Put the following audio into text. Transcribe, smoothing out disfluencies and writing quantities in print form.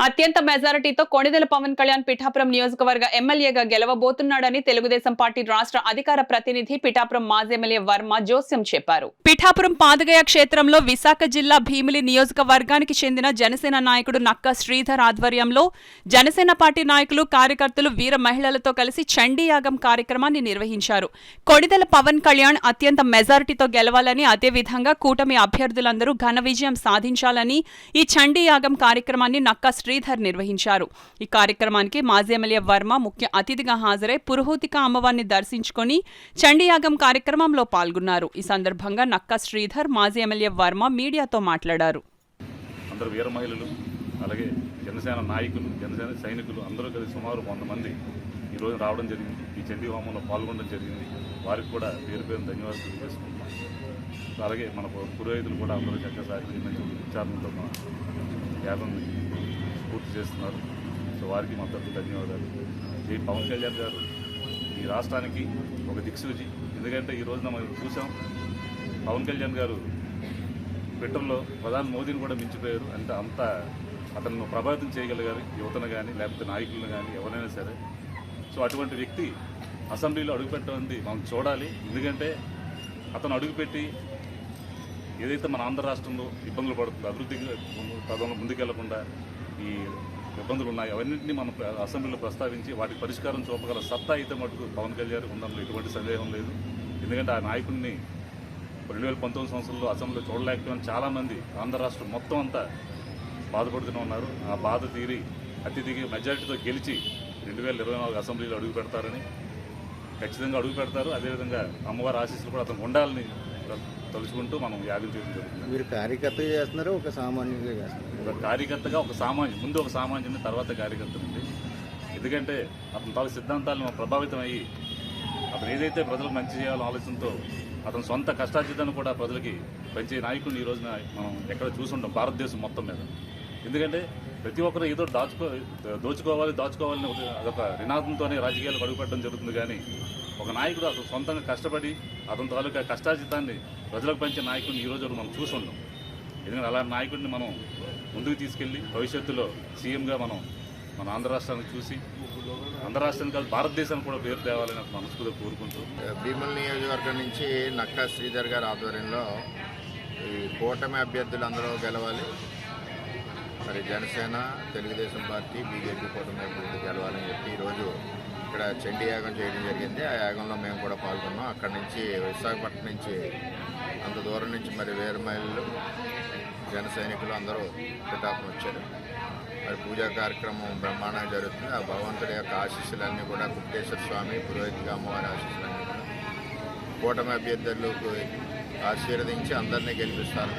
అత్యంత మెజారిటీతో కొణిదెల పవన్ కళ్యాణ్ పిఠాపురం నియోజకవర్గ ఎమ్మెల్యేగా గెలవబోతున్నాడని తెలుగుదేశం పార్టీ రాష్ట్ర అధికార ప్రతినిధి పిఠాపురం మాజీ ఎమ్మెల్యే వర్మ జోస్యం చెప్పారు. పిఠాపురం పాదగయ క్షేత్రంలో విశాఖ జిల్లా భీమిలి నియోజకవర్గానికి చెందిన జనసేన నాయకుడు నక్కా శ్రీధర్ ఆధ్వర్యంలో జనసేన పార్టీ నాయకులు కార్యకర్తలు వీర మహిళలతో కలిసి చండీయాగం కార్యక్రమాన్ని నిర్వహించారు. కొణిదెల పవన్ కళ్యాణ్ అత్యంత మెజారిటీతో గెలవాలని, అదేవిధంగా కూటమి అభ్యర్థులందరూ ఘన విజయం సాధించాలని ఈ చండీయాగం కార్యక్రమాన్ని నక్కా శ్రీధర్ నిర్వహించారు. ఈ కార్యక్రమానికి మాజీ ఎమ్మెల్యే వర్మ ముఖ్య అతిథిగా హాజరై పురోహితిక అమ్మవారిని దర్శించుకుని చండీయాగం కార్యక్రమంలో పాల్గొన్నారు. ఈ సందర్భంగా నక్కా శ్రీధర్, మాజీ ఎమ్మెల్యే వర్మ మీడియాతో మాట్లాడారు. అందరూ వీర మహిళలు, అలాగే జనసేన నాయకులు, జనసేన సైనికులు అందరూ కలిసి సుమారు 100 మంది ఈరోజు రావడం జరిగింది. ఈ చండీ హోమంలో పాల్గొనడం జరిగింది. వారికి కూడా పేరు పేరు ధన్యవాదాలు తెలియజేసుకుంటున్నాం. అలాగే మన పురోహితులు కూడా అందరూ చక్కగా సహకరించి విచారణతో మన యాగంని పూర్తి చేస్తున్నారు. సో వారికి మద్దతు ధన్యవాదాలు. ఈ పవన్ కళ్యాణ్ గారు ఈ రాష్ట్రానికి ఒక దిక్సూచి. ఎందుకంటే ఈ రోజున మనం చూసాం, పవన్ కళ్యాణ్ గారు ట్విట్టర్లో ప్రధాని మోదీని కూడా మించిపోయారు. అంటే అంత అతను ప్రభావితం చేయగలిగారు, యువతను కానీ లేకపోతే నాయకులను కానీ ఎవరైనా సరే. సో అటువంటి వ్యక్తి అసెంబ్లీలో అడుగుపెట్టమంది మనం చూడాలి. ఎందుకంటే అతను అడుగుపెట్టి ఏదైతే మన ఆంధ్ర రాష్ట్రంలో ఇబ్బందులు పడుతుందో, అభివృద్ధికి పదంలో ముందుకెళ్లకుండా ఈ ఇబ్బందులు ఉన్నాయి, అవన్నింటినీ మనం అసెంబ్లీలో ప్రస్తావించి వాటికి పరిష్కారం చూపగల సత్తా అయితే మటుకు పవన్ కళ్యాణ్ ఉండంలో ఎటువంటి సందేహం లేదు. ఎందుకంటే ఆ నాయకుడిని 2019 సంవత్సరంలో అసెంబ్లీలో చూడలేకపోయిన చాలామంది ఆంధ్ర రాష్ట్రం మొత్తం అంతా బాధపడుతూనే ఉన్నారు. ఆ బాధ తీరి అత్యధిక మెజారిటీతో గెలిచి 2024 అసెంబ్లీలో అడుగు పెడతారని ఖచ్చితంగా అడుగు పెడతారు. అదేవిధంగా అమ్మవారి ఆశీస్సులు కూడా అతను ఉండాలని తలుచుకుంటూ మనం యాగం చేయడం జరుగుతుంది. మీరు కార్యకర్తగా చేస్తున్నారు, ఒక సామాన్యుడిగా చేస్తున్నారు? ఒక కార్యకర్తగా, ఒక సామాన్యుడు, ముందు ఒక సామాన్యుని, తర్వాత కార్యకర్త ఉంది. ఎందుకంటే అతని తాలూ సిద్ధాంతాలను ప్రభావితం అయ్యి అతను ఏదైతే ప్రజలకు మంచి చేయాలో ఆలోచనతో అతని సొంత కష్టార్జితాన్ని కూడా ప్రజలకి పెంచే నాయకుడిని ఈ రోజున మనం ఎక్కడ చూసుంటాం భారతదేశం మొత్తం మీద. ఎందుకంటే ప్రతి ఒక్కరు ఏదో దాచుకోవాలని అదొక నినాదంతోనే రాజకీయాలకు అడుగుపెట్టడం జరుగుతుంది. కానీ ఒక నాయకుడు అతను సొంతంగా కష్టపడి అతని తాలూకా కష్టార్జితాన్ని ప్రజలకు పంచే నాయకుడిని ఈరోజు మనం చూసుంటాం. ఎందుకంటే అలాంటి నాయకుడిని మనం ముందుకు తీసుకెళ్ళి భవిష్యత్తులో సీఎంగా మనం మన ఆంధ్ర రాష్ట్రానికి చూసి ఆంధ్ర రాష్ట్రానికి కాదు భారతదేశానికి కూడా పేరు తేవాలని మనస్ఫూర్తిగా కోరుకుంటూ, భీముల నియోజకవర్గం నుంచి నక్కా శ్రీధర్ గారి ఆధ్వర్యంలో ఈ కూటమి అభ్యర్థులు అందరూ గెలవాలి, మరి జనసేన, తెలుగుదేశం పార్టీ, బీజేపీ కూటమి అభ్యర్థులు గెలవాలని చెప్పి ఈరోజు ఇక్కడ చండీ యాగం చేయడం జరిగింది. ఆ యాగంలో మేము కూడా పాల్గొన్నాం. అక్కడి నుంచి విశాఖపట్నం నుంచి అంత దూరం నుంచి మరి వీర మహిళలు, జన సైనికులు అందరూ పిఠాపురం వచ్చారు. మరి పూజా కార్యక్రమం బ్రహ్మాండంగా జరుగుతుంది. ఆ భగవంతుడి యొక్క ఆశీస్సులన్నీ కూడా గుప్తేశ్వర స్వామి, పురోహితిగా అమ్మవారి ఆశీస్సులన్నీ కూడా కూటమి అభ్యర్థులకు ఆశీర్వదించి అందరినీ గెలిపిస్తారని